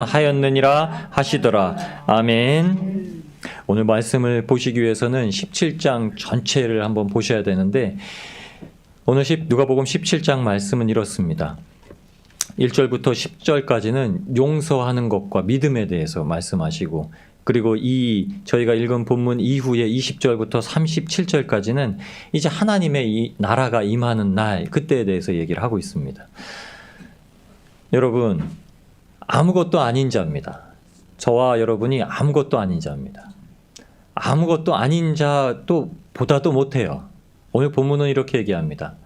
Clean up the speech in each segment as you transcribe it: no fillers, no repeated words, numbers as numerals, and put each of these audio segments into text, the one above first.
하였느니라 하시더라. 아멘. 오늘 말씀을 보시기 위해서는 17장 전체를 한번 보셔야 되는데 오늘 누가복음 17장 말씀은 이렇습니다. 1절부터 10절까지는 용서하는 것과 믿음에 대해서 말씀하시고, 그리고 저희가 읽은 본문 이후에 20절부터 37절까지는 이제 하나님의 이 나라가 임하는 날, 그때에 대해서 얘기를 하고 있습니다. 여러분, 아무것도 아닌 자입니다. 저와 여러분이 아무것도 아닌 자입니다. 아무것도 아닌 자도 보다도 못해요. 오늘 본문은 이렇게 얘기합니다.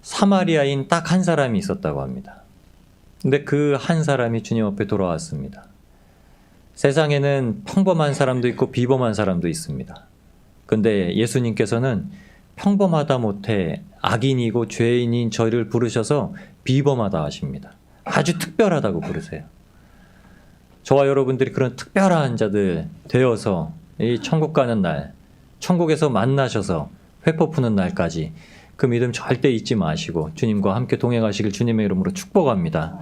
사마리아인 딱 한 사람이 있었다고 합니다. 근데 그 한 사람이 주님 앞에 돌아왔습니다. 세상에는 평범한 사람도 있고 비범한 사람도 있습니다. 근데 예수님께서는 평범하다 못해 악인이고 죄인인 저희를 부르셔서 비범하다 하십니다. 아주 특별하다고 부르세요. 저와 여러분들이 그런 특별한 자들 되어서 이 천국 가는 날, 천국에서 만나셔서 회포 푸는 날까지 그 믿음 절대 잊지 마시고 주님과 함께 동행하시길 주님의 이름으로 축복합니다.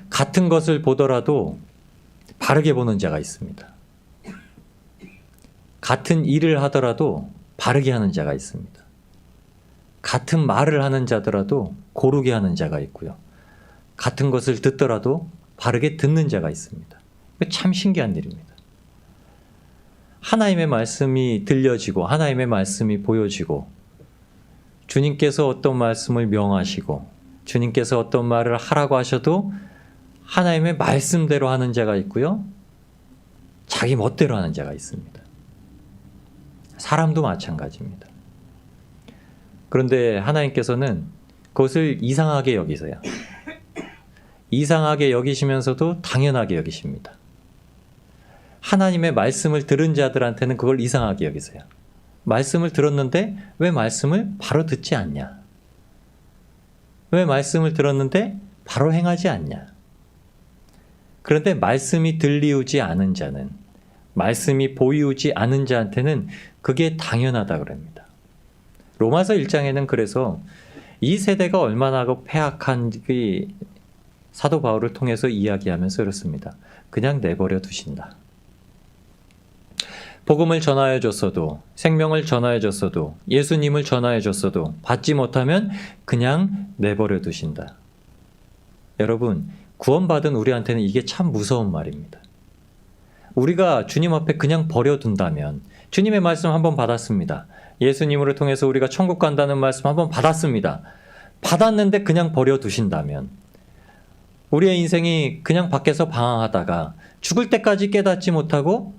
같은 것을 보더라도 바르게 보는 자가 있습니다. 같은 일을 하더라도 바르게 하는 자가 있습니다. 같은 말을 하는 자더라도 고르게 하는 자가 있고요. 같은 것을 듣더라도 바르게 듣는 자가 있습니다. 참 신기한 일입니다. 하나님의 말씀이 들려지고 하나님의 말씀이 보여지고 주님께서 어떤 말씀을 명하시고 주님께서 어떤 말을 하라고 하셔도 하나님의 말씀대로 하는 자가 있고요. 자기 멋대로 하는 자가 있습니다. 사람도 마찬가지입니다. 그런데 하나님께서는 그것을 이상하게 여기세요. 이상하게 여기시면서도 당연하게 여기십니다. 하나님의 말씀을 들은 자들한테는 그걸 이상하게 여기세요. 말씀을 들었는데 왜 말씀을 바로 듣지 않냐? 왜 말씀을 들었는데 바로 행하지 않냐? 그런데 말씀이 들리우지 않은 자는, 말씀이 보이우지 않은 자한테는 그게 당연하다 그럽니다. 로마서 1장에는 그래서 이 세대가 얼마나 패악한지 사도 바울을 통해서 이야기하면서 그렇습니다. 그냥 내버려 두신다. 복음을 전하여 줬어도, 생명을 전하여 줬어도, 예수님을 전하여 줬어도 받지 못하면 그냥 내버려 두신다. 여러분, 구원받은 우리한테는 이게 참 무서운 말입니다. 우리가 주님 앞에 그냥 버려둔다면, 주님의 말씀 한번 받았습니다. 예수님으로 통해서 우리가 천국 간다는 말씀 한번 받았습니다. 받았는데 그냥 버려두신다면 우리의 인생이 그냥 밖에서 방황하다가 죽을 때까지 깨닫지 못하고,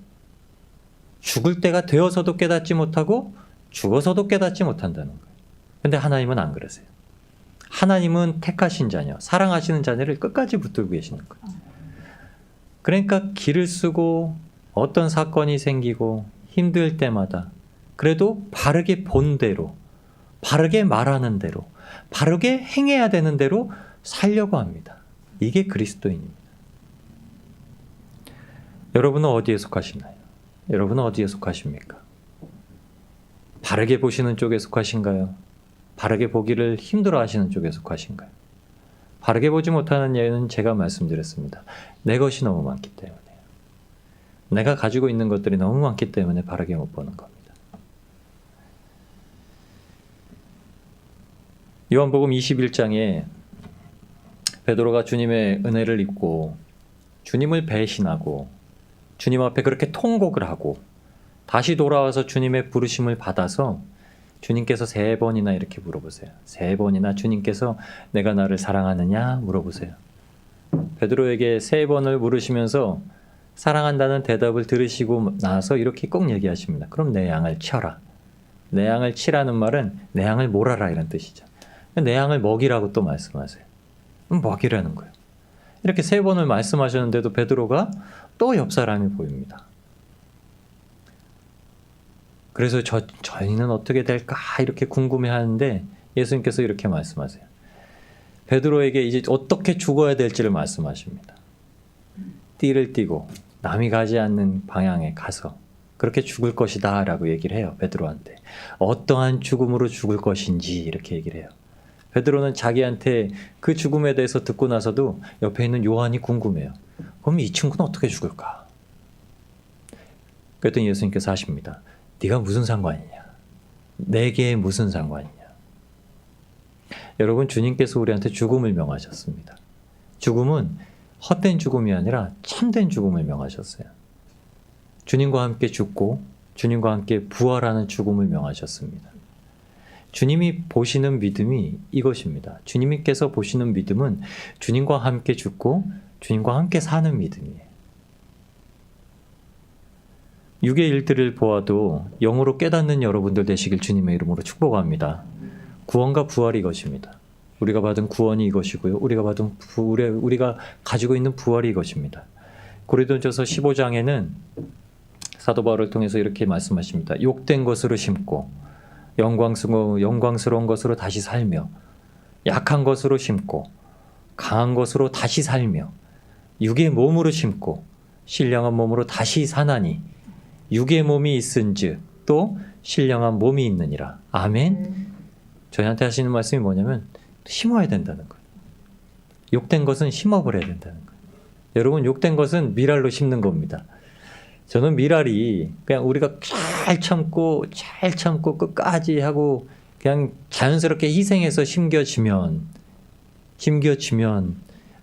죽을 때가 되어서도 깨닫지 못하고, 죽어서도 깨닫지 못한다는 거예요. 근데 하나님은 안 그러세요. 하나님은 택하신 자녀, 사랑하시는 자녀를 끝까지 붙들고 계시는 거예요. 그러니까 길을 쓰고 어떤 사건이 생기고 힘들 때마다 그래도 바르게 본 대로, 바르게 말하는 대로, 바르게 행해야 되는 대로 살려고 합니다. 이게 그리스도인입니다. 여러분은 어디에 속하시나요? 여러분은 어디에 속하십니까? 바르게 보시는 쪽에 속하신가요? 바르게 보기를 힘들어 하시는 쪽에 속하신가요? 바르게 보지 못하는 예는 제가 말씀드렸습니다. 내 것이 너무 많기 때문에요. 내가 가지고 있는 것들이 너무 많기 때문에 바르게 못 보는 겁니다. 요한복음 21장에 베드로가 주님의 은혜를 입고 주님을 배신하고 주님 앞에 그렇게 통곡을 하고 다시 돌아와서 주님의 부르심을 받아서 주님께서 3번이나 이렇게 물어보세요. 3번이나 주님께서 내가 나를 사랑하느냐 물어보세요. 베드로에게 3번을 물으시면서 사랑한다는 대답을 들으시고 나서 이렇게 꼭 얘기하십니다. 그럼 내 양을 쳐라. 내 양을 치라는 말은 내 양을 몰아라 이런 뜻이죠. 내 양을 먹이라고 또 말씀하세요. 먹이라는 거예요. 이렇게 3번을 말씀하셨는데도 베드로가 또 옆 사람이 보입니다. 그래서 저희는 어떻게 될까 이렇게 궁금해하는데 예수님께서 이렇게 말씀하세요. 베드로에게 이제 어떻게 죽어야 될지를 말씀하십니다. 띠를 띠고 남이 가지 않는 방향에 가서 그렇게 죽을 것이다 라고 얘기를 해요. 베드로한테. 어떠한 죽음으로 죽을 것인지 이렇게 얘기를 해요. 베드로는 자기한테 그 죽음에 대해서 듣고 나서도 옆에 있는 요한이 궁금해요. 그럼 이 친구는 어떻게 죽을까? 그랬더니 예수님께서 하십니다. 네가 무슨 상관이냐? 내게 무슨 상관이냐? 여러분, 주님께서 우리한테 죽음을 명하셨습니다. 죽음은 헛된 죽음이 아니라 참된 죽음을 명하셨어요. 주님과 함께 죽고 주님과 함께 부활하는 죽음을 명하셨습니다. 주님이 보시는 믿음이 이것입니다. 주님께서 보시는 믿음은 주님과 함께 죽고 주님과 함께 사는 믿음이에요. 육의 일들을 보아도 영으로 깨닫는 여러분들 되시길 주님의 이름으로 축복합니다. 구원과 부활이 이것입니다. 우리가 받은 구원이 이것이고요. 우리가 가지고 있는 부활이 이것입니다. 고린도전서 15장에는 사도 바울을 통해서 이렇게 말씀하십니다. 욕된 것으로 심고 영광스러운 것으로 다시 살며 약한 것으로 심고 강한 것으로 다시 살며 육의 몸으로 심고 신령한 몸으로 다시 사나니 육의 몸이 있은즉 또 신령한 몸이 있느니라. 아멘. 저희한테 하시는 말씀이 뭐냐면 심어야 된다는 거예요. 욕된 것은 심어버려야 된다는 거예요. 여러분, 욕된 것은 미랄로 심는 겁니다. 저는 미랄이 그냥 우리가 잘 참고 끝까지 하고 그냥 자연스럽게 희생해서 심겨지면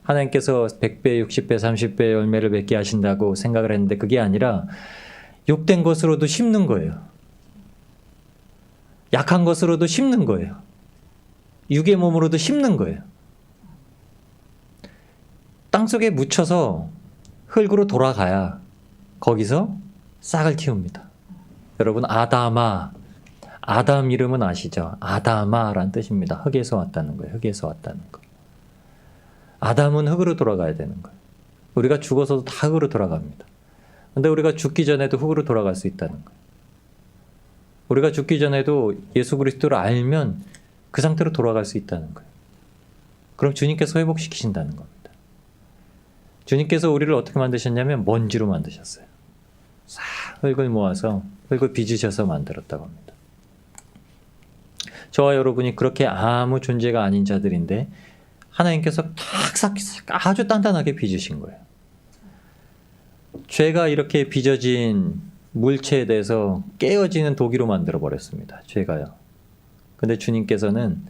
하나님께서 100배, 60배, 30배 열매를 맺게 하신다고 생각을 했는데 그게 아니라 욕된 것으로도 심는 거예요. 약한 것으로도 심는 거예요. 육의 몸으로도 심는 거예요. 땅속에 묻혀서 흙으로 돌아가야 거기서 싹을 틔웁니다. 여러분, 아담 이름은 아시죠? 아담아라는 뜻입니다. 흙에서 왔다는 거예요. 흙에서 왔다는 거. 아담은 흙으로 돌아가야 되는 거예요. 우리가 죽어서도 다 흙으로 돌아갑니다. 근데 우리가 죽기 전에도 흙으로 돌아갈 수 있다는 거예요. 우리가 죽기 전에도 예수 그리스도를 알면 그 상태로 돌아갈 수 있다는 거예요. 그럼 주님께서 회복시키신다는 겁니다. 주님께서 우리를 어떻게 만드셨냐면 먼지로 만드셨어요. 싹 흙을 모아서 흙을 빚으셔서 만들었다고 합니다. 저와 여러분이 그렇게 아무 존재가 아닌 자들인데 하나님께서 탁 아주 단단하게 빚으신 거예요. 죄가 이렇게 빚어진 물체에 대해서 깨어지는 도기로 만들어 버렸습니다. 죄가요. 근데 주님께서는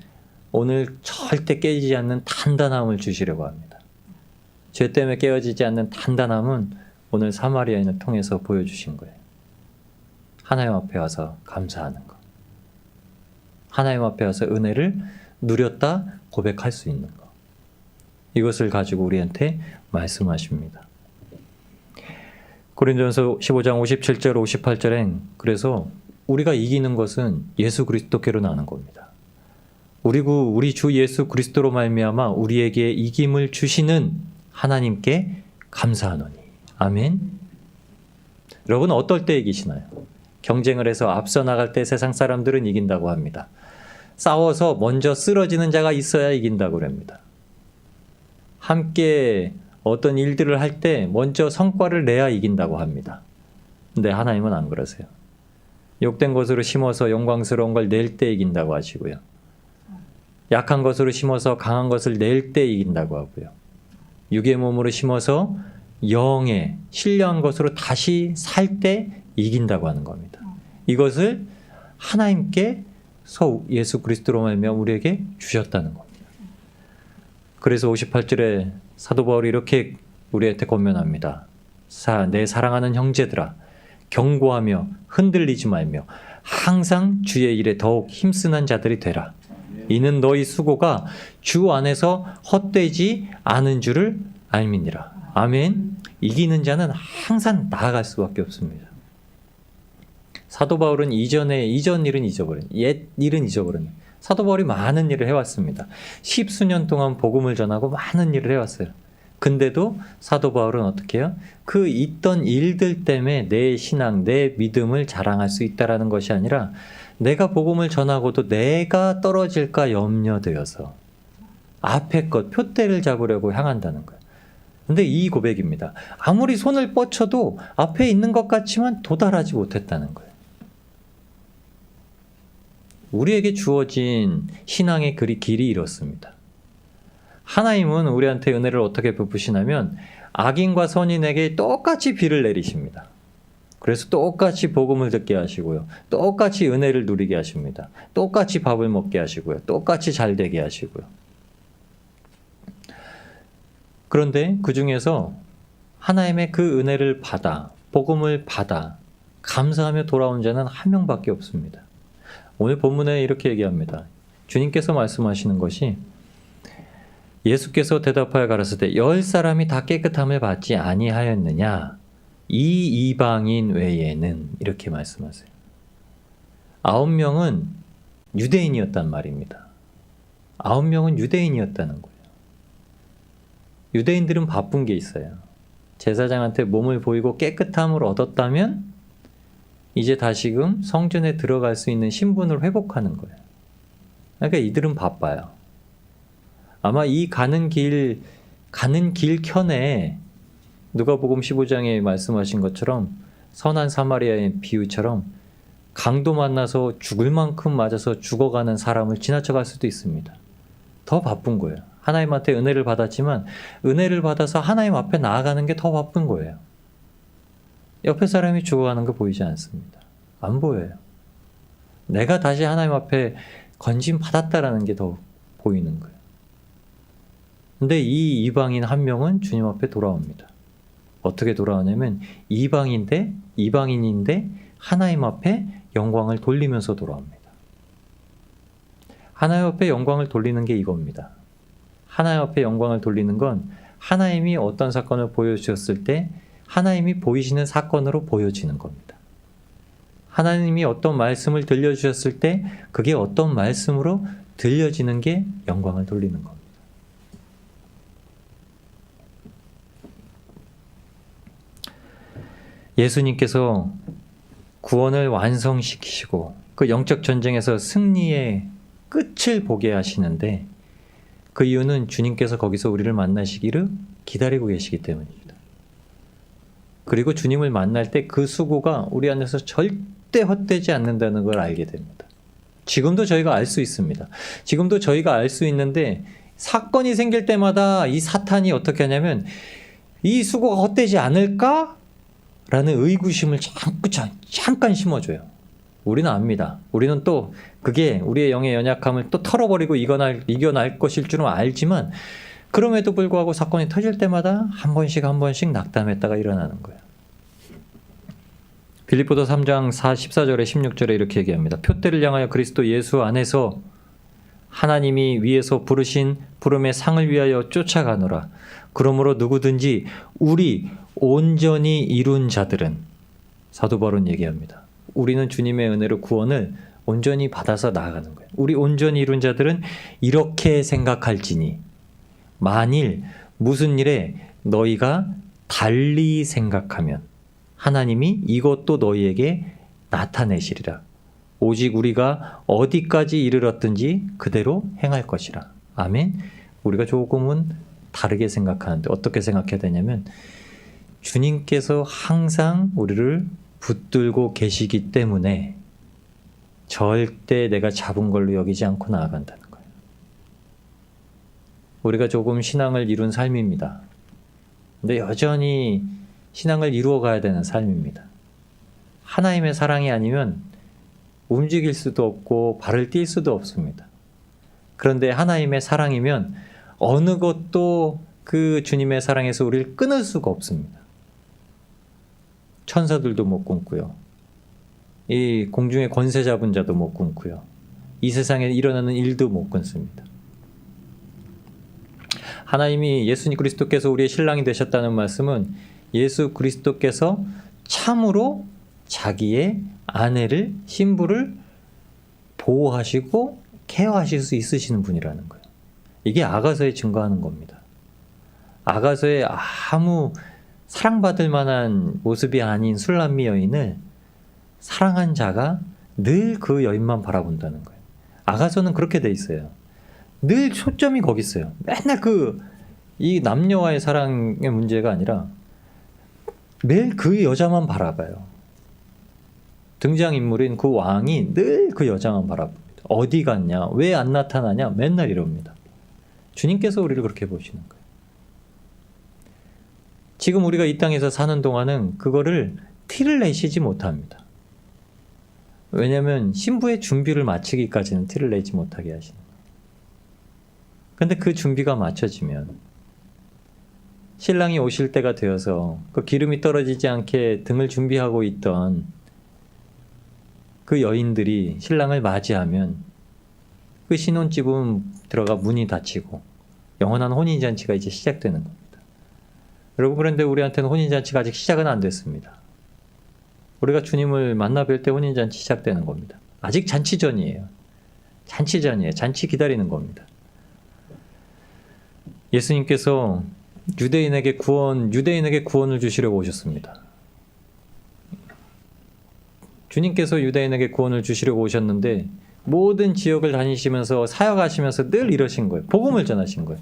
오늘 절대 깨지지 않는 단단함을 주시려고 합니다. 죄 때문에 깨어지지 않는 단단함은 오늘 사마리아인을 통해서 보여주신 거예요. 하나님 앞에 와서 감사하는 것. 하나님 앞에 와서 은혜를 누렸다 고백할 수 있는 것. 이것을 가지고 우리한테 말씀하십니다. 고린도전서 15장 57절 58절엔 그래서 우리가 이기는 것은 예수 그리스도께로 나는 겁니다. 우리 주 예수 그리스도로 말미암아 우리에게 이김을 주시는 하나님께 감사하노니. 아멘. 여러분, 어떨 때 이기시나요? 경쟁을 해서 앞서 나갈 때 세상 사람들은 이긴다고 합니다. 싸워서 먼저 쓰러지는 자가 있어야 이긴다고 합니다. 함께 어떤 일들을 할 때 먼저 성과를 내야 이긴다고 합니다. 근데 하나님은 안 그러세요. 욕된 것으로 심어서 영광스러운 걸 낼 때 이긴다고 하시고요. 약한 것으로 심어서 강한 것을 낼 때 이긴다고 하고요. 육의 몸으로 심어서 영의 신령한 것으로 다시 살 때 이긴다고 하는 겁니다. 이것을 하나님께서 예수 그리스도로 말미암아 우리에게 주셨다는 겁니다. 그래서 58절에 사도 바울이 이렇게 우리한테 권면합니다. 내 사랑하는 형제들아, 경고하며 흔들리지 말며 항상 주의 일에 더욱 힘쓰는 자들이 되라. 이는 너희 수고가 주 안에서 헛되지 않은 줄을 알미니라. 아멘. 이기는 자는 항상 나아갈 수밖에 없습니다. 사도 바울은 이전 일은 잊어버린, 옛 일은 잊어버린, 사도 바울이 많은 일을 해왔습니다. 10수년 동안 복음을 전하고 많은 일을 해왔어요. 근데도 사도 바울은 어떻게 해요? 그 있던 일들 때문에 내 신앙, 내 믿음을 자랑할 수 있다는 것이 아니라 내가 복음을 전하고도 내가 떨어질까 염려되어서 앞에 것, 표대를 잡으려고 향한다는 거예요. 근데 이 고백입니다. 아무리 손을 뻗쳐도 앞에 있는 것 같지만 도달하지 못했다는 거예요. 우리에게 주어진 신앙의 길이 이렇습니다. 하나님은 우리한테 은혜를 어떻게 베푸시냐면 악인과 선인에게 똑같이 비를 내리십니다. 그래서 똑같이 복음을 듣게 하시고요. 똑같이 은혜를 누리게 하십니다. 똑같이 밥을 먹게 하시고요. 똑같이 잘 되게 하시고요. 그런데 그 중에서 하나님의 그 은혜를 받아, 복음을 받아 감사하며 돌아온 자는 한 명밖에 없습니다. 오늘 본문에 이렇게 얘기합니다. 주님께서 말씀하시는 것이 예수께서 대답하여 가라사대 10사람이 다 깨끗함을 받지 아니하였느냐 이 이방인 외에는 이렇게 말씀하세요. 9명은 유대인이었단 말입니다. 9명은 유대인이었다는 거예요. 유대인들은 바쁜 게 있어요. 제사장한테 몸을 보이고 깨끗함을 얻었다면 이제 다시금 성전에 들어갈 수 있는 신분을 회복하는 거예요. 그러니까 이들은 바빠요. 아마 이 가는 길 켠에 누가복음 15장에 말씀하신 것처럼 선한 사마리아의 비유처럼 강도 만나서 죽을 만큼 맞아서 죽어가는 사람을 지나쳐갈 수도 있습니다. 더 바쁜 거예요. 하나님한테 은혜를 받았지만 은혜를 받아서 하나님 앞에 나아가는 게 더 바쁜 거예요. 옆에 사람이 죽어가는 거 보이지 않습니다. 안 보여요. 내가 다시 하나님 앞에 건진 받았다라는 게 더 보이는 거예요. 근데 이 이방인 한 명은 주님 앞에 돌아옵니다. 어떻게 돌아오냐면 이방인인데 하나님 앞에 영광을 돌리면서 돌아옵니다. 하나님 앞에 영광을 돌리는 게 이겁니다. 하나님 앞에 영광을 돌리는 건 하나님이 어떤 사건을 보여주셨을 때 하나님이 보이시는 사건으로 보여지는 겁니다. 하나님이 어떤 말씀을 들려주셨을 때 그게 어떤 말씀으로 들려지는 게 영광을 돌리는 겁니다. 예수님께서 구원을 완성시키시고 그 영적 전쟁에서 승리의 끝을 보게 하시는데 그 이유는 주님께서 거기서 우리를 만나시기를 기다리고 계시기 때문입니다. 그리고 주님을 만날 때 그 수고가 우리 안에서 절대 헛되지 않는다는 걸 알게 됩니다. 지금도 저희가 알 수 있습니다. 지금도 저희가 알 수 있는데 사건이 생길 때마다 이 사탄이 어떻게 하냐면 이 수고가 헛되지 않을까? 라는 의구심을 잠깐 심어줘요. 우리는 압니다. 우리는 또 그게 우리의 영의 연약함을 또 털어버리고 이겨낼 것일 줄은 알지만 그럼에도 불구하고 사건이 터질 때마다 한 번씩 낙담했다가 일어나는 거예요. 빌립보서 3장 14절에 16절에 이렇게 얘기합니다. 표대를 향하여 그리스도 예수 안에서 하나님이 위에서 부르신 부름의 상을 위하여 쫓아가노라. 그러므로 누구든지 우리 온전히 이룬 자들은 사도 바울은 얘기합니다. 우리는 주님의 은혜로 구원을 온전히 받아서 나아가는 거예요. 우리 온전히 이룬 자들은 이렇게 생각할지니 만일 무슨 일에 너희가 달리 생각하면 하나님이 이것도 너희에게 나타내시리라. 오직 우리가 어디까지 이르렀든지 그대로 행할 것이라. 아멘. 우리가 조금은 다르게 생각하는데 어떻게 생각해야 되냐면 주님께서 항상 우리를 붙들고 계시기 때문에 절대 내가 잡은 걸로 여기지 않고 나아간다는 거예요. 우리가 조금 신앙을 이룬 삶입니다. 근데 여전히 신앙을 이루어 가야 되는 삶입니다. 하나님의 사랑이 아니면 움직일 수도 없고 발을 뛸 수도 없습니다. 그런데 하나님의 사랑이면 어느 것도 그 주님의 사랑에서 우리를 끊을 수가 없습니다. 천사들도 못 끊고요. 이 공중의 권세 잡은 자도 못 끊고요. 이 세상에 일어나는 일도 못 끊습니다. 하나님이 예수님 그리스도께서 우리의 신랑이 되셨다는 말씀은 예수 그리스도께서 참으로 자기의 아내를 신부를 보호하시고 케어하실 수 있으시는 분이라는 거예요. 이게 아가서에 증거하는 겁니다. 아가서에 아무 사랑받을 만한 모습이 아닌 술람미 여인을 사랑한 자가 늘 그 여인만 바라본다는 거예요. 아가서는 그렇게 돼 있어요. 늘 초점이 거기 있어요. 맨날 이 남녀와의 사랑의 문제가 아니라 매일 그 여자만 바라봐요. 등장인물인 그 왕이 늘 그 여자만 바라봅니다. 어디 갔냐? 왜 안 나타나냐? 맨날 이럽니다. 주님께서 우리를 그렇게 보시는 거예요. 지금 우리가 이 땅에서 사는 동안은 그거를 티를 내시지 못합니다. 왜냐하면 신부의 준비를 마치기까지는 티를 내지 못하게 하시는 거예요. 근데 그 준비가 마쳐지면 신랑이 오실 때가 되어서 그 기름이 떨어지지 않게 등을 준비하고 있던 그 여인들이 신랑을 맞이하면 그 신혼집은 들어가 문이 닫히고 영원한 혼인잔치가 이제 시작되는 겁니다. 여러분, 그런데 우리한테는 혼인잔치가 아직 시작은 안 됐습니다. 우리가 주님을 만나 뵐 때 혼인잔치 시작되는 겁니다. 아직 잔치 전이에요. 잔치 전이에요. 잔치 기다리는 겁니다. 예수님께서 유대인에게 구원을 주시려고 오셨습니다. 주님께서 유대인에게 구원을 주시려고 오셨는데 모든 지역을 다니시면서 사역하시면서 늘 이러신 거예요. 복음을 전하신 거예요.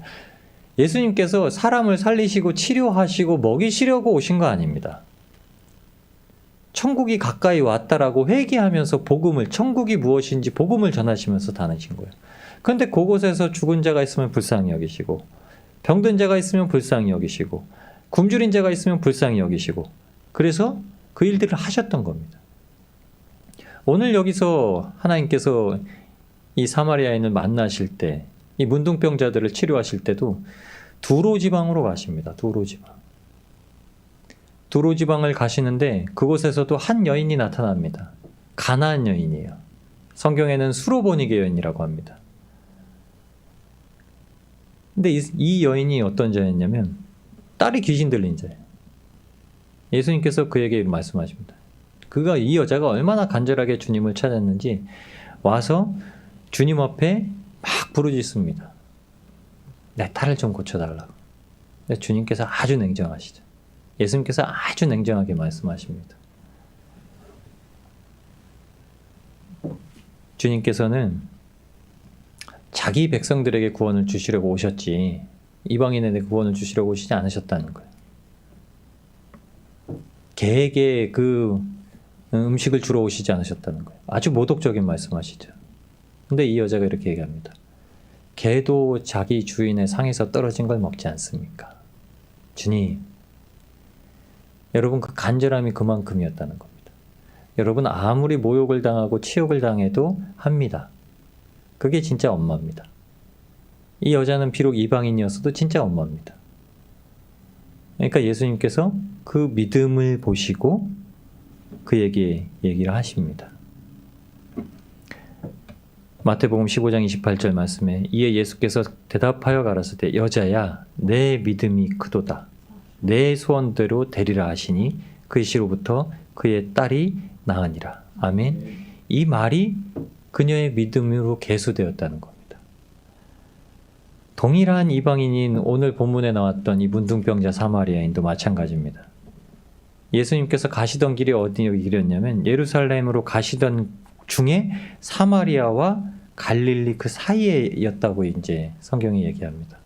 예수님께서 사람을 살리시고 치료하시고 먹이시려고 오신 거 아닙니다. 천국이 가까이 왔다라고 회개하면서 천국이 무엇인지 복음을 전하시면서 다니신 거예요. 그런데 그곳에서 죽은 자가 있으면 불쌍히 여기시고, 병든 자가 있으면 불쌍히 여기시고, 굶주린 자가 있으면 불쌍히 여기시고, 그래서 그 일들을 하셨던 겁니다. 오늘 여기서 하나님께서 이 사마리아인을 만나실 때, 이 문둥병자들을 치료하실 때도 두로 지방으로 가십니다. 두로 지방을 가시는데 그곳에서도 한 여인이 나타납니다. 가나안 여인이에요. 성경에는 수로보니게 여인이라고 합니다. 근데 이 여인이 어떤 자였냐면 딸이 귀신 들린 자예요. 예수님께서 그에게 말씀하십니다. 이 여자가 얼마나 간절하게 주님을 찾았는지 와서 주님 앞에 막 부르짖습니다. 내 딸을 좀 고쳐달라고. 주님께서 아주 냉정하시죠. 예수님께서 아주 냉정하게 말씀하십니다. 주님께서는 자기 백성들에게 구원을 주시려고 오셨지 이방인에게 구원을 주시려고 오시지 않으셨다는 거예요. 개에게 그 음식을 주러 오시지 않으셨다는 거예요. 아주 모독적인 말씀하시죠. 근데 이 여자가 이렇게 얘기합니다. 개도 자기 주인의 상에서 떨어진 걸 먹지 않습니까? 주님, 여러분 그 간절함이 그만큼이었다는 겁니다. 여러분 아무리 모욕을 당하고 치욕을 당해도 합니다. 그게 진짜 엄마입니다. 이 여자는 비록 이방인이었어도 진짜 엄마입니다. 그러니까 예수님께서 그 믿음을 보시고 그에게 얘기를 하십니다. 마태복음 15장 28절 말씀에 이에 예수께서 대답하여 가라사대 여자야 내 믿음이 크도다. 내 소원대로 되리라 하시니 그 시로부터 그의 딸이 나으니라. 아멘. 이 말이 그녀의 믿음으로 계수되었다는 겁니다. 동일한 이방인인 오늘 본문에 나왔던 이 문둥병자 사마리아인도 마찬가지입니다. 예수님께서 가시던 길이 어디 길이었냐면 예루살렘으로 가시던 중에 사마리아와 갈릴리 그 사이에였다고 이제 성경이 얘기합니다.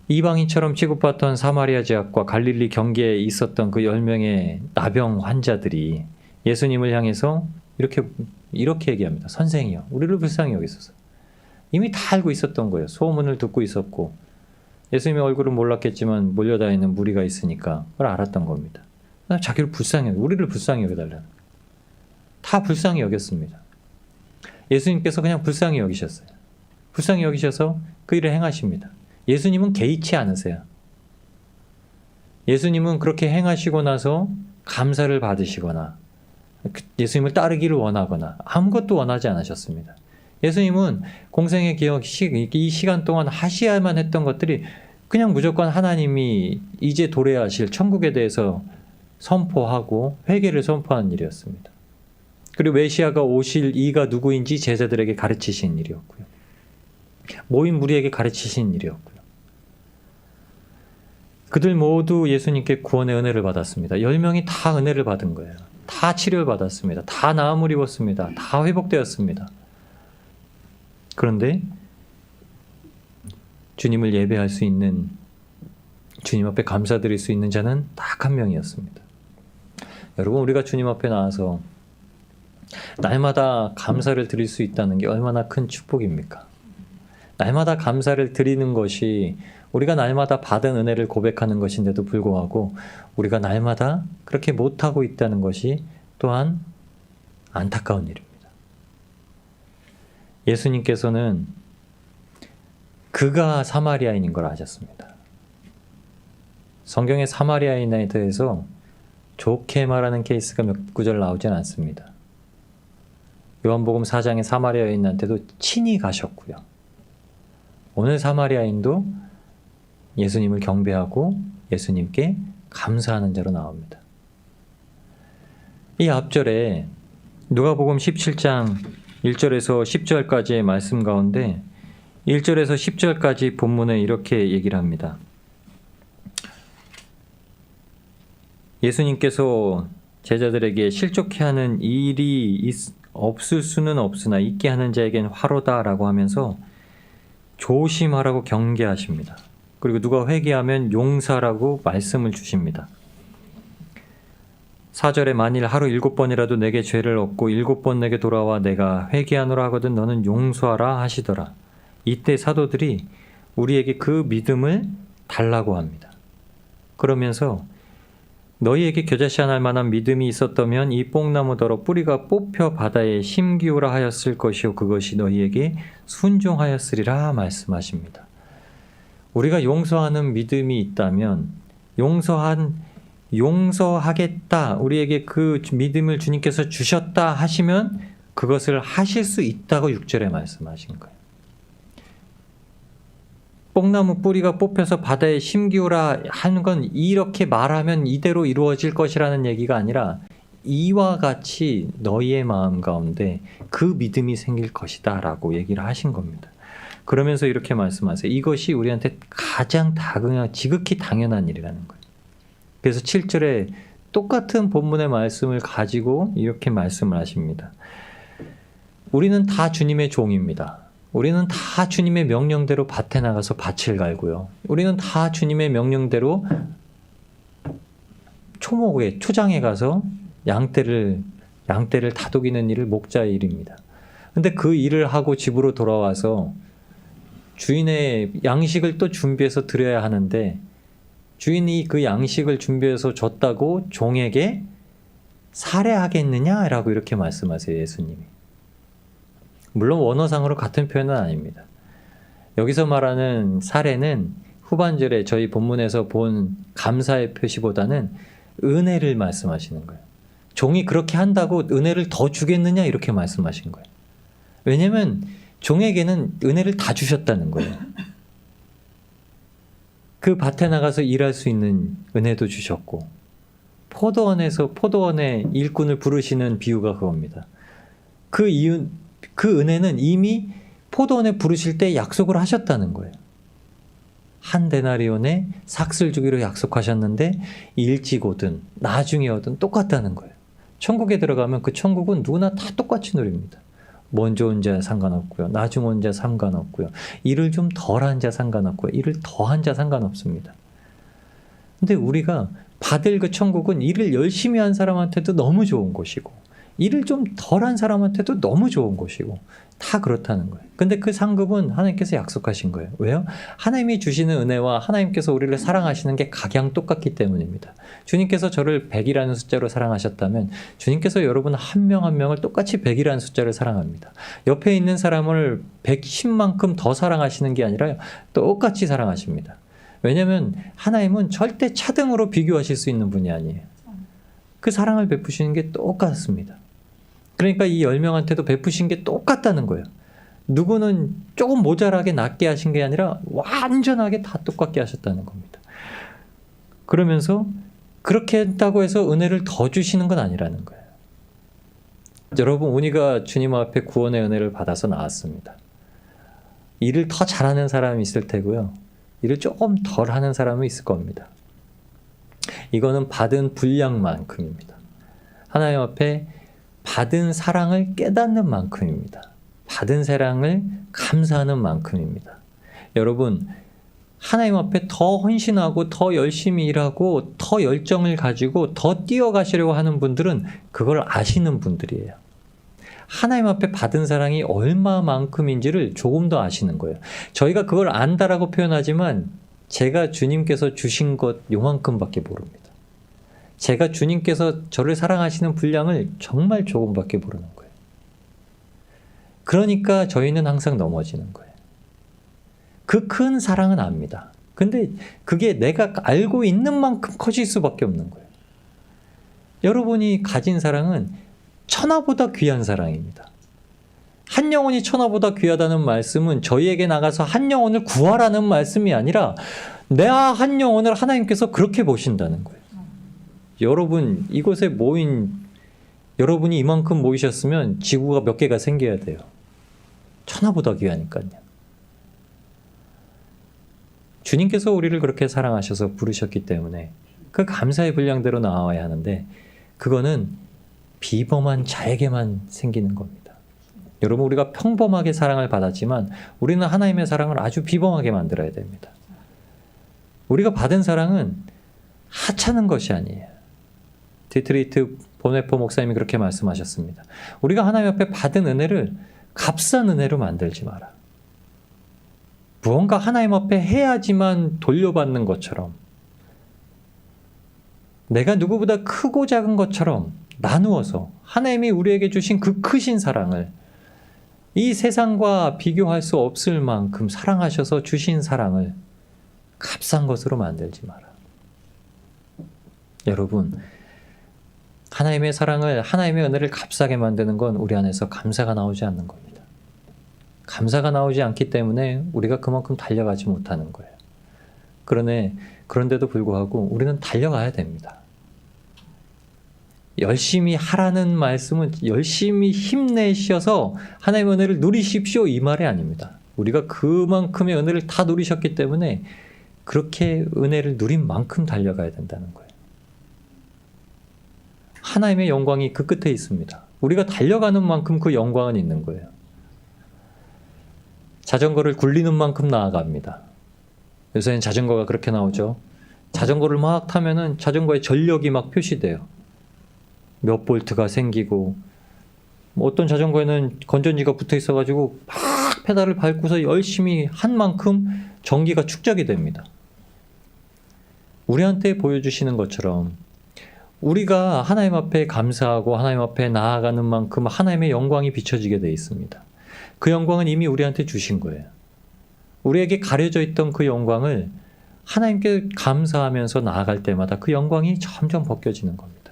이방인처럼 취급받던 사마리아 지역과 갈릴리 경계에 있었던 그 10명의 나병 환자들이 예수님을 향해서 이렇게 얘기합니다. 선생이요, 우리를 불쌍히 여기소서. 이미 다 알고 있었던 거예요. 소문을 듣고 있었고 예수님의 얼굴은 몰랐겠지만 몰려다니는 무리가 있으니까 그걸 알았던 겁니다. 자기를 우리를 불쌍히 여겨달라는 다 불쌍히 여겼습니다. 예수님께서 그냥 불쌍히 여기셨어요. 불쌍히 여기셔서 그 일을 행하십니다. 예수님은 개의치 않으세요. 예수님은 그렇게 행하시고 나서 감사를 받으시거나 예수님을 따르기를 원하거나 아무것도 원하지 않으셨습니다. 예수님은 공생의 기억 이 시간 동안 하셔야만 했던 것들이 그냥 무조건 하나님이 이제 도래하실 천국에 대해서 선포하고 회개를 선포하는 일이었습니다. 그리고 메시아가 오실 이가 누구인지 제자들에게 가르치신 일이었고요. 모인 무리에게 가르치신 일이었고요. 그들 모두 예수님께 구원의 은혜를 받았습니다. 10명이 다 은혜를 받은 거예요. 다 치료를 받았습니다. 다 나음을 입었습니다. 다 회복되었습니다. 그런데 주님을 예배할 수 있는, 주님 앞에 감사드릴 수 있는 자는 딱 한 명이었습니다. 여러분, 우리가 주님 앞에 나와서 날마다 감사를 드릴 수 있다는 게 얼마나 큰 축복입니까? 날마다 감사를 드리는 것이 우리가 날마다 받은 은혜를 고백하는 것인데도 불구하고 우리가 날마다 그렇게 못하고 있다는 것이 또한 안타까운 일입니다. 예수님께서는 그가 사마리아인인 걸 아셨습니다. 성경의 사마리아인에 대해서 좋게 말하는 케이스가 몇 구절 나오진 않습니다. 요한복음 4장의 사마리아인한테도 친히 가셨고요. 오늘 사마리아인도 예수님을 경배하고 예수님께 감사하는 자로 나옵니다. 이 앞절에 누가복음 17장 1절에서 10절까지의 말씀 가운데 1절에서 10절까지 본문에 이렇게 얘기를 합니다. 예수님께서 제자들에게 실족해 하는 일이 없을 수는 없으나 있게 하는 자에겐 화로다라고 하면서 조심하라고 경계하십니다. 그리고 누가 회개하면 용서라고 말씀을 주십니다. 4절에 만일 하루 7번이라도 내게 죄를 얻고 7번 내게 돌아와 내가 회개하노라 하거든 너는 용서하라 하시더라. 이때 사도들이 우리에게 그 믿음을 달라고 합니다. 그러면서 너희에게 겨자씨 하나 할 만한 믿음이 있었다면 이 뽕나무더러 뿌리가 뽑혀 바다에 심기우라 하였을 것이요 그것이 너희에게 순종하였으리라 말씀하십니다. 우리가 용서하는 믿음이 있다면 용서하겠다 우리에게 그 믿음을 주님께서 주셨다 하시면 그것을 하실 수 있다고 6절에 말씀하신 거예요. 뽕나무 뿌리가 뽑혀서 바다에 심기우라 하는 건 이렇게 말하면 이대로 이루어질 것이라는 얘기가 아니라 이와 같이 너희의 마음 가운데 그 믿음이 생길 것이다 라고 얘기를 하신 겁니다. 그러면서 이렇게 말씀하세요. 이것이 우리한테 가장 지극히 당연한 일이라는 거예요. 그래서 7절에 똑같은 본문의 말씀을 가지고 이렇게 말씀을 하십니다. 우리는 다 주님의 종입니다. 우리는 다 주님의 명령대로 밭에 나가서 밭을 갈고요. 우리는 다 주님의 명령대로 초장에 가서 양떼를 다독이는 일을 목자의 일입니다. 근데 그 일을 하고 집으로 돌아와서 주인의 양식을 또 준비해서 드려야 하는데 주인이 그 양식을 준비해서 줬다고 종에게 살해하겠느냐라고 이렇게 말씀하세요, 예수님이. 물론 원어상으로 같은 표현은 아닙니다. 여기서 말하는 살해는 후반절에 저희 본문에서 본 감사의 표시보다는 은혜를 말씀하시는 거예요. 종이 그렇게 한다고 은혜를 더 주겠느냐 이렇게 말씀하신 거예요. 왜냐하면 종에게는 은혜를 다 주셨다는 거예요. 그 밭에 나가서 일할 수 있는 은혜도 주셨고 포도원의 일꾼을 부르시는 비유가 그겁니다. 그 은혜는 이미 포도원에 부르실 때 약속을 하셨다는 거예요. 한 데나리온에 삭슬 주기로 약속하셨는데 일찍 오든 나중에 오든 똑같다는 거예요. 천국에 들어가면 그 천국은 누구나 다 똑같이 누립니다. 먼저 온 자 상관없고요. 나중 온 자 상관없고요. 일을 좀 덜한 자 상관없고요. 일을 더한 자 상관없습니다. 근데 우리가 받을 그 천국은 일을 열심히 한 사람한테도 너무 좋은 곳이고 일을 좀 덜한 사람한테도 너무 좋은 곳이고 다 그렇다는 거예요. 근데 그 상급은 하나님께서 약속하신 거예요. 왜요? 하나님이 주시는 은혜와 하나님께서 우리를 사랑하시는 게 각양 똑같기 때문입니다. 주님께서 저를 100이라는 숫자로 사랑하셨다면 주님께서 여러분 한 명 한 명을 똑같이 100이라는 숫자를 사랑합니다. 옆에 있는 사람을 110만큼 더 사랑하시는 게 아니라 똑같이 사랑하십니다. 왜냐하면 하나님은 절대 차등으로 비교하실 수 있는 분이 아니에요. 그 사랑을 베푸시는 게 똑같습니다. 그러니까 이 10명한테도 베푸신 게 똑같다는 거예요. 누구는 조금 모자라게 낮게 하신 게 아니라 완전하게 다 똑같게 하셨다는 겁니다. 그러면서 그렇게 했다고 해서 은혜를 더 주시는 건 아니라는 거예요. 여러분, 우리가 주님 앞에 구원의 은혜를 받아서 나왔습니다. 일을 더 잘하는 사람이 있을 테고요. 일을 조금 덜 하는 사람은 있을 겁니다. 이거는 받은 분량만큼입니다. 하나님 앞에 받은 사랑을 깨닫는 만큼입니다. 받은 사랑을 감사하는 만큼입니다. 여러분, 하나님 앞에 더 헌신하고 더 열심히 일하고 더 열정을 가지고 더 뛰어가시려고 하는 분들은 그걸 아시는 분들이에요. 하나님 앞에 받은 사랑이 얼마만큼인지를 조금 더 아시는 거예요. 저희가 그걸 안다라고 표현하지만 제가 주님께서 주신 것 요만큼밖에 모릅니다. 제가 주님께서 저를 사랑하시는 분량을 정말 조금밖에 모르는 거예요. 그러니까 저희는 항상 넘어지는 거예요. 그 큰 사랑은 압니다. 근데 그게 내가 알고 있는 만큼 커질 수밖에 없는 거예요. 여러분이 가진 사랑은 천하보다 귀한 사랑입니다. 한 영혼이 천하보다 귀하다는 말씀은 저희에게 나가서 한 영혼을 구하라는 말씀이 아니라 내 한 영혼을 하나님께서 그렇게 보신다는 거예요. 여러분, 이곳에 모인 여러분이 이만큼 모이셨으면 지구가 몇 개가 생겨야 돼요. 천하보다 귀하니까요. 주님께서 우리를 그렇게 사랑하셔서 부르셨기 때문에 그 감사의 분량대로 나와야 하는데 그거는 비범한 자에게만 생기는 겁니다. 여러분, 우리가 평범하게 사랑을 받았지만 우리는 하나님의 사랑을 아주 비범하게 만들어야 됩니다. 우리가 받은 사랑은 하찮은 것이 아니에요. 디트리히트 보네포 목사님이 그렇게 말씀하셨습니다. 우리가 하나님 앞에 받은 은혜를 값싼 은혜로 만들지 마라. 무언가 하나님 앞에 해야지만 돌려받는 것처럼, 내가 누구보다 크고 작은 것처럼 나누어서 하나님이 우리에게 주신 그 크신 사랑을, 이 세상과 비교할 수 없을 만큼 사랑하셔서 주신 사랑을 값싼 것으로 만들지 마라. 여러분, 하나님의 사랑을, 하나님의 은혜를 값싸게 만드는 건 우리 안에서 감사가 나오지 않는 겁니다. 감사가 나오지 않기 때문에 우리가 그만큼 달려가지 못하는 거예요. 그런데도 불구하고 우리는 달려가야 됩니다. 열심히 하라는 말씀은 열심히 힘내셔서 하나님의 은혜를 누리십시오, 이 말이 아닙니다. 우리가 그만큼의 은혜를 다 누리셨기 때문에 그렇게 은혜를 누린 만큼 달려가야 된다는 거예요. 하나님의 영광이 그 끝에 있습니다. 우리가 달려가는 만큼 그 영광은 있는 거예요. 자전거를 굴리는 만큼 나아갑니다. 요새는 자전거가 그렇게 나오죠. 자전거를 막 타면은 자전거의 전력이 막 표시돼요. 몇 볼트가 생기고, 어떤 자전거에는 건전지가 붙어 있어가지고 막 페달을 밟고서 열심히 한 만큼 전기가 축적이 됩니다. 우리한테 보여주시는 것처럼 우리가 하나님 앞에 감사하고 하나님 앞에 나아가는 만큼 하나님의 영광이 비춰지게 되어 있습니다. 그 영광은 이미 우리한테 주신 거예요. 우리에게 가려져 있던 그 영광을 하나님께 감사하면서 나아갈 때마다 그 영광이 점점 벗겨지는 겁니다.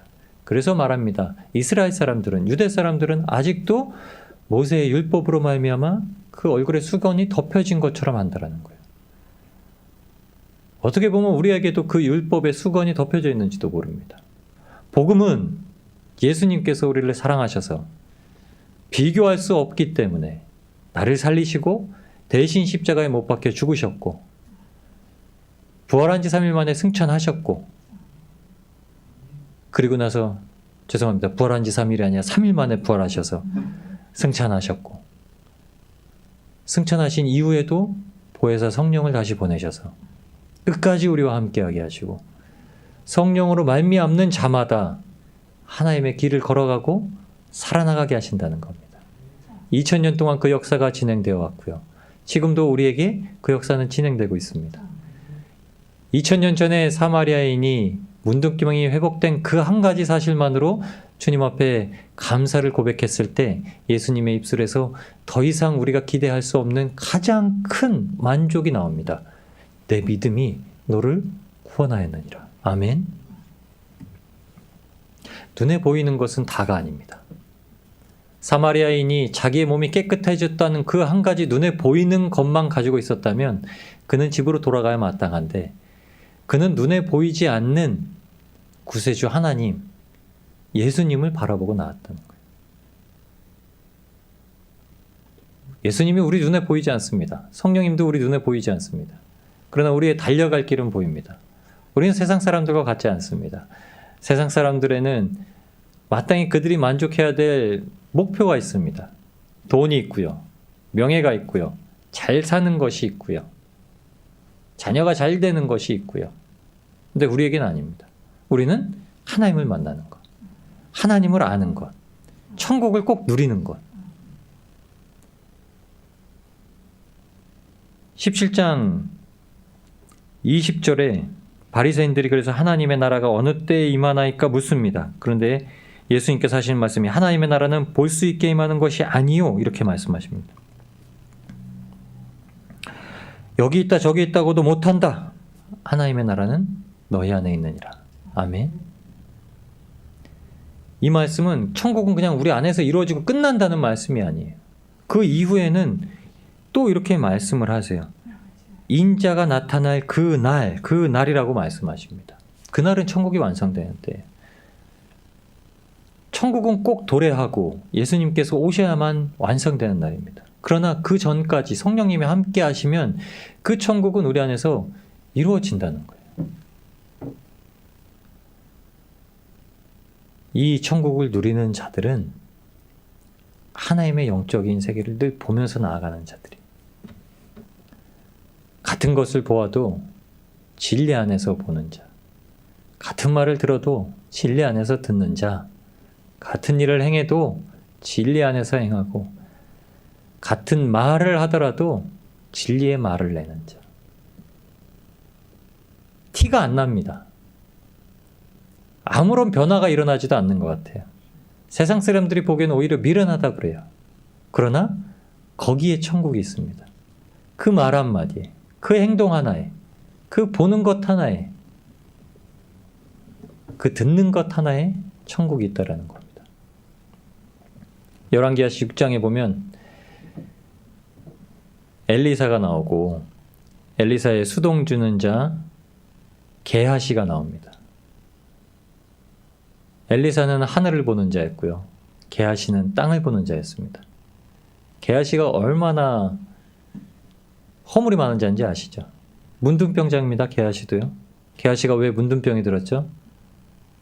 그래서 말합니다. 이스라엘 사람들은, 유대 사람들은 아직도 모세의 율법으로 말미암아 그 얼굴에 수건이 덮여진 것처럼 한다라는 거예요. 어떻게 보면 우리에게도 그 율법의 수건이 덮여져 있는지도 모릅니다. 복음은 예수님께서 우리를 사랑하셔서 비교할 수 없기 때문에 나를 살리시고 대신 십자가에 못 박혀 죽으셨고, 부활한 지 3일 만에 승천하셨고, 그리고 나서, 죄송합니다, 부활한 지 3일이 아니라 3일 만에 부활하셔서 승천하셨고, 승천하신 이후에도 보혜사 성령을 다시 보내셔서 끝까지 우리와 함께하게 하시고, 성령으로 말미암는 자마다 하나님의 길을 걸어가고 살아나가게 하신다는 겁니다. 2000년 동안 그 역사가 진행되어 왔고요. 지금도 우리에게 그 역사는 진행되고 있습니다. 2000년 전에 사마리아인이 문둥병이 회복된 그 한 가지 사실만으로 주님 앞에 감사를 고백했을 때 예수님의 입술에서 더 이상 우리가 기대할 수 없는 가장 큰 만족이 나옵니다. 내 믿음이 너를 구원하였느니라. 아멘. 눈에 보이는 것은 다가 아닙니다. 사마리아인이 자기의 몸이 깨끗해졌다는 그 한 가지 눈에 보이는 것만 가지고 있었다면 그는 집으로 돌아가야 마땅한데, 그는 눈에 보이지 않는 구세주 하나님, 예수님을 바라보고 나왔다는 거예요. 예수님이 우리 눈에 보이지 않습니다. 성령님도 우리 눈에 보이지 않습니다. 그러나 우리의 달려갈 길은 보입니다. 우리는 세상 사람들과 같지 않습니다. 세상 사람들에는 마땅히 그들이 만족해야 될 목표가 있습니다. 돈이 있고요. 명예가 있고요. 잘 사는 것이 있고요. 자녀가 잘 되는 것이 있고요. 근데 우리에게는 아닙니다. 우리는 하나님을 만나는 것, 하나님을 아는 것, 천국을 꼭 누리는 것. 17장 20절에 바리새인들이 그래서 하나님의 나라가 어느 때에 임하나이까 묻습니다. 그런데 예수님께서 하시는 말씀이 하나님의 나라는 볼 수 있게 임하는 것이 아니요 이렇게 말씀하십니다. 여기 있다 저기 있다고도 못한다. 하나님의 나라는 너희 안에 있느니라. 아멘. 이 말씀은 천국은 그냥 우리 안에서 이루어지고 끝난다는 말씀이 아니에요. 그 이후에는 또 이렇게 말씀을 하세요. 인자가 나타날 그 날이라고 말씀하십니다. 그날은 천국이 완성되는 때예요. 천국은 꼭 도래하고 예수님께서 오셔야만 완성되는 날입니다. 그러나 그 전까지 성령님이 함께 하시면 그 천국은 우리 안에서 이루어진다는 거예요. 이 천국을 누리는 자들은 하나님의 영적인 세계를 늘 보면서 나아가는 자들이에요. 같은 것을 보아도 진리 안에서 보는 자, 같은 말을 들어도 진리 안에서 듣는 자, 같은 일을 행해도 진리 안에서 행하고 같은 말을 하더라도 진리의 말을 내는 자. 티가 안 납니다. 아무런 변화가 일어나지도 않는 것 같아요. 세상 사람들이 보기에는 오히려 미련하다 그래요. 그러나 거기에 천국이 있습니다. 그 말 한마디에, 그 행동 하나에, 그 보는 것 하나에, 그 듣는 것 하나에 천국이 있다라는 겁니다. 열왕기하 6장에 보면 엘리사가 나오고 엘리사의 수동 주는 자 게하시가 나옵니다. 엘리사는 하늘을 보는 자였고요. 게하시는 땅을 보는 자였습니다. 게하시가 얼마나 허물이 많은 자인지 아시죠? 문둥병자입니다. 게하시도요. 게하시가 왜 문둥병이 들었죠?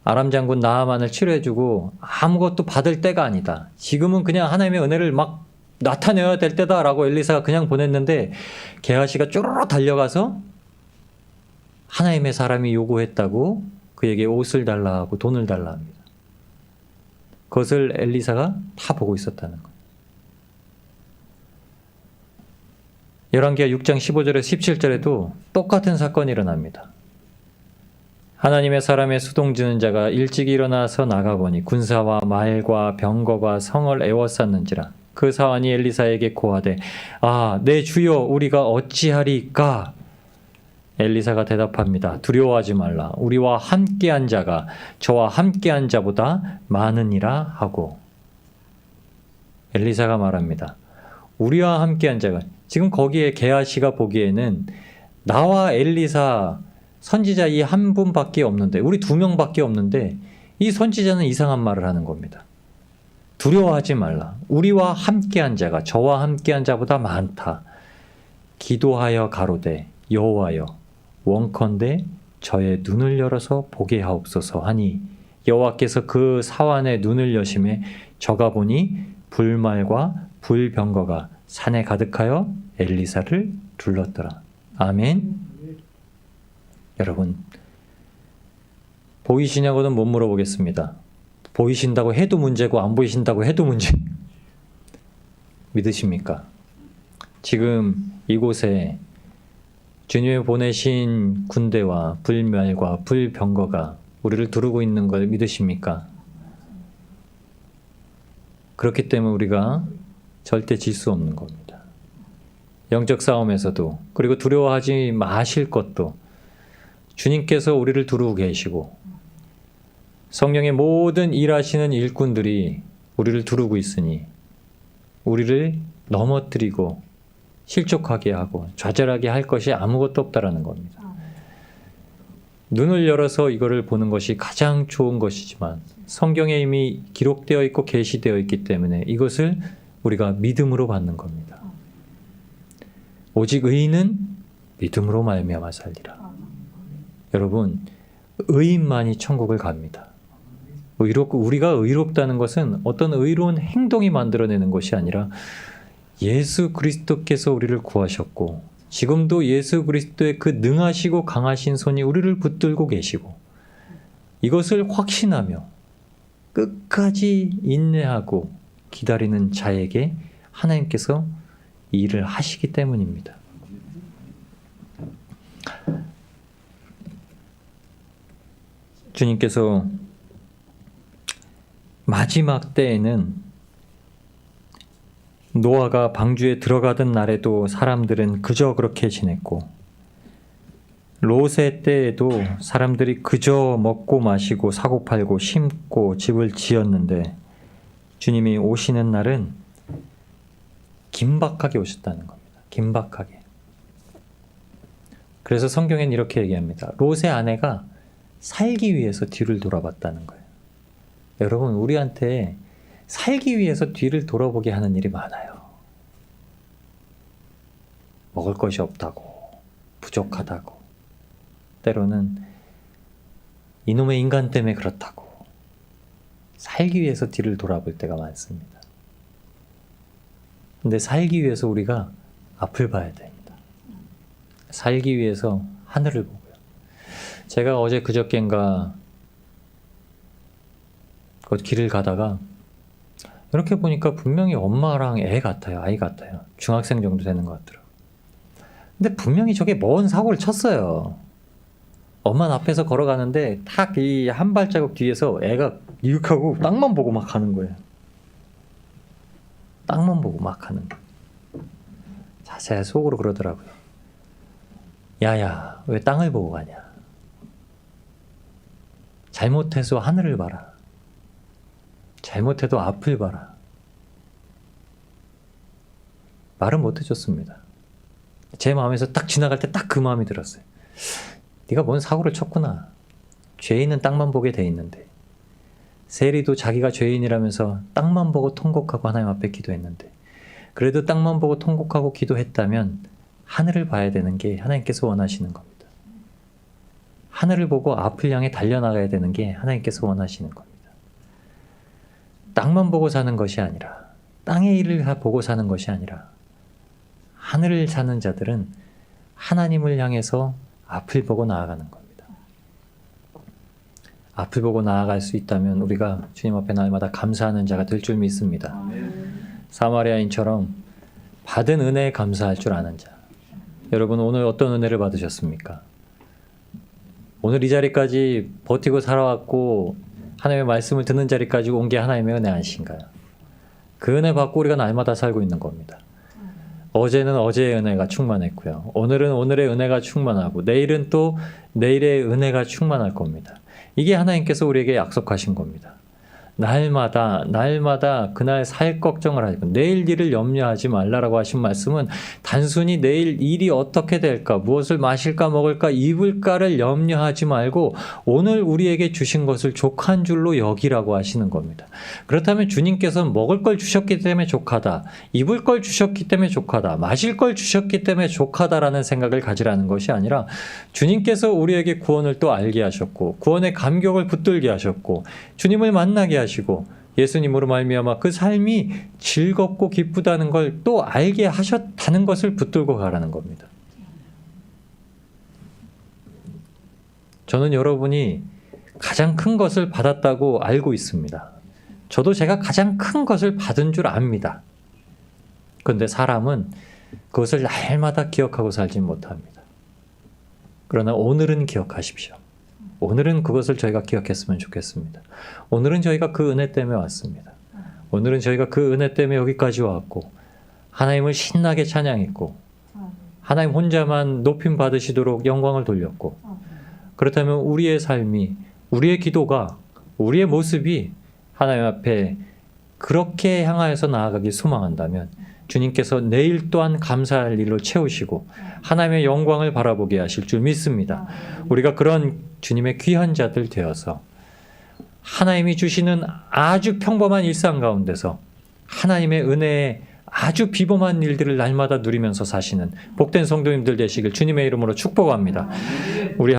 아람 장군 나하만을 치료해주고 아무것도 받을 때가 아니다. 지금은 그냥 하나님의 은혜를 막 나타내야 될 때다라고 엘리사가 그냥 보냈는데 게하시가 쪼르르 달려가서 하나님의 사람이 요구했다고 그에게 옷을 달라 하고 돈을 달라 합니다. 그것을 엘리사가 다 보고 있었다는 거예요. 열왕기하 6장 15절에서 17절에도 똑같은 사건이 일어납니다. 하나님의 사람의 수동지는 자가 일찍 일어나서 나가보니 군사와 말과 병거가 성을 에워쌌는지라. 그 사환이 엘리사에게 고하되 아, 내 주여 우리가 어찌하리까? 엘리사가 대답합니다. 두려워하지 말라. 우리와 함께한 자가 저와 함께한 자보다 많으니라 하고. 엘리사가 말합니다. 우리와 함께한 자가, 지금 거기에 게하시가 보기에는 나와 엘리사 선지자 이 한 분밖에 없는데, 우리 2명밖에 없는데 이 선지자는 이상한 말을 하는 겁니다. 두려워하지 말라. 우리와 함께한 자가 저와 함께한 자보다 많다. 기도하여 가로되 여호와여 원컨대 저의 눈을 열어서 보게 하옵소서 하니 여호와께서 그 사환의 눈을 여심해 저가 보니 불말과 불병거가 산에 가득하여 엘리사를 둘렀더라. 아멘. 여러분, 보이시냐고는 못 물어보겠습니다. 보이신다고 해도 문제고 안 보이신다고 해도 문제. 믿으십니까? 지금 이곳에 주님이 보내신 군대와 불멸과 불병거가 우리를 두르고 있는 걸 믿으십니까? 그렇기 때문에 우리가 절대 질 수 없는 겁니다. 영적 싸움에서도, 그리고 두려워하지 마실 것도 주님께서 우리를 두르고 계시고 성령의 모든 일하시는 일꾼들이 우리를 두르고 있으니 우리를 넘어뜨리고 실족하게 하고 좌절하게 할 것이 아무것도 없다라는 겁니다. 눈을 열어서 이거를 보는 것이 가장 좋은 것이지만 성경에 이미 기록되어 있고 계시되어 있기 때문에 이것을 우리가 믿음으로 받는 겁니다. 오직 의인은 믿음으로 말미암아 살리라. 여러분, 의인만이 천국을 갑니다. 우리가 의롭다는 것은 어떤 의로운 행동이 만들어내는 것이 아니라 예수 그리스도께서 우리를 구하셨고 지금도 예수 그리스도의 그 능하시고 강하신 손이 우리를 붙들고 계시고 이것을 확신하며 끝까지 인내하고 기다리는 자에게 하나님께서 이 일을 하시기 때문입니다. 주님께서 마지막 때에는 노아가 방주에 들어가던 날에도 사람들은 그저 그렇게 지냈고, 롯의 때에도 사람들이 그저 먹고 마시고 사고 팔고 심고 집을 지었는데, 주님이 오시는 날은 긴박하게 오셨다는 겁니다. 긴박하게. 그래서 성경엔 이렇게 얘기합니다. 롯의 아내가 살기 위해서 뒤를 돌아봤다는 거예요. 여러분, 우리한테 살기 위해서 뒤를 돌아보게 하는 일이 많아요. 먹을 것이 없다고, 부족하다고, 때로는 이놈의 인간 때문에 그렇다고 살기 위해서 뒤를 돌아볼 때가 많습니다. 근데 살기 위해서 우리가 앞을 봐야 됩니다. 살기 위해서 하늘을 보고요. 제가 어제 그저껜가 그 길을 가다가 이렇게 보니까 분명히 엄마랑 애 같아요. 아이 같아요. 중학생 정도 되는 것 같더라고요. 근데 분명히 저게 뭔 사고를 쳤어요. 엄마 앞에서 걸어가는데 탁 이 한 발자국 뒤에서 애가 이윽하고 땅만 보고 막 가는 거예요. 땅만 보고 막 하는 거예요. 자, 제 속으로 그러더라고요. 야야, 왜 땅을 보고 가냐? 잘못해서 하늘을 봐라. 잘못해도 앞을 봐라. 말은 못 해줬습니다. 제 마음에서 딱 지나갈 때 딱 그 마음이 들었어요. 네가 뭔 사고를 쳤구나. 죄인은 땅만 보게 돼 있는데, 세리도 자기가 죄인이라면서 땅만 보고 통곡하고 하나님 앞에 기도했는데, 그래도 땅만 보고 통곡하고 기도했다면 하늘을 봐야 되는 게 하나님께서 원하시는 겁니다. 하늘을 보고 앞을 향해 달려나가야 되는 게 하나님께서 원하시는 겁니다. 땅만 보고 사는 것이 아니라, 땅의 일을 보고 사는 것이 아니라, 하늘을 사는 자들은 하나님을 향해서 앞을 보고 나아가는 겁니다. 앞을 보고 나아갈 수 있다면 우리가 주님 앞에 날마다 감사하는 자가 될 줄 믿습니다. 사마리아인처럼 받은 은혜에 감사할 줄 아는 자. 여러분, 오늘 어떤 은혜를 받으셨습니까? 오늘 이 자리까지 버티고 살아왔고 하나님의 말씀을 듣는 자리까지 온 게 하나님의 은혜 아니신가요? 그 은혜 받고 우리가 날마다 살고 있는 겁니다. 어제는 어제의 은혜가 충만했고요. 오늘은 오늘의 은혜가 충만하고, 내일은 또 내일의 은혜가 충만할 겁니다. 이게 하나님께서 우리에게 약속하신 겁니다. 날마다 그날 살 걱정을 하고 내일 일을 염려하지 말라라고 하신 말씀은 단순히 내일 일이 어떻게 될까, 무엇을 마실까 먹을까 입을까를 염려하지 말고 오늘 우리에게 주신 것을 족한 줄로 여기라고 하시는 겁니다. 그렇다면 주님께서는 먹을 걸 주셨기 때문에 족하다, 입을 걸 주셨기 때문에 족하다, 마실 걸 주셨기 때문에 족하다라는 생각을 가지라는 것이 아니라, 주님께서 우리에게 구원을 또 알게 하셨고 구원의 감격을 붙들게 하셨고 주님을 만나게 하시고 예수님으로 말미암아 그 삶이 즐겁고 기쁘다는 걸 또 알게 하셨다는 것을 붙들고 가라는 겁니다. 저는 여러분이 가장 큰 것을 받았다고 알고 있습니다. 저도 제가 가장 큰 것을 받은 줄 압니다. 그런데 사람은 그것을 날마다 기억하고 살지 못합니다. 그러나 오늘은 기억하십시오. 오늘은 그것을 저희가 기억했으면 좋겠습니다. 오늘은 저희가 그 은혜 때문에 왔습니다. 오늘은 저희가 그 은혜 때문에 여기까지 왔고 하나님을 신나게 찬양했고 하나님 혼자만 높임 받으시도록 영광을 돌렸고, 그렇다면 우리의 삶이, 우리의 기도가, 우리의 모습이 하나님 앞에 그렇게 향하여서 나아가길 소망한다면 주님께서 내일 또한 감사할 일로 채우시고 하나님의 영광을 바라보게 하실 줄 믿습니다. 우리가 그런 주님의 귀한 자들 되어서 하나님이 주시는 아주 평범한 일상 가운데서 하나님의 은혜에 아주 비범한 일들을 날마다 누리면서 사시는 복된 성도님들 되시길 주님의 이름으로 축복합니다.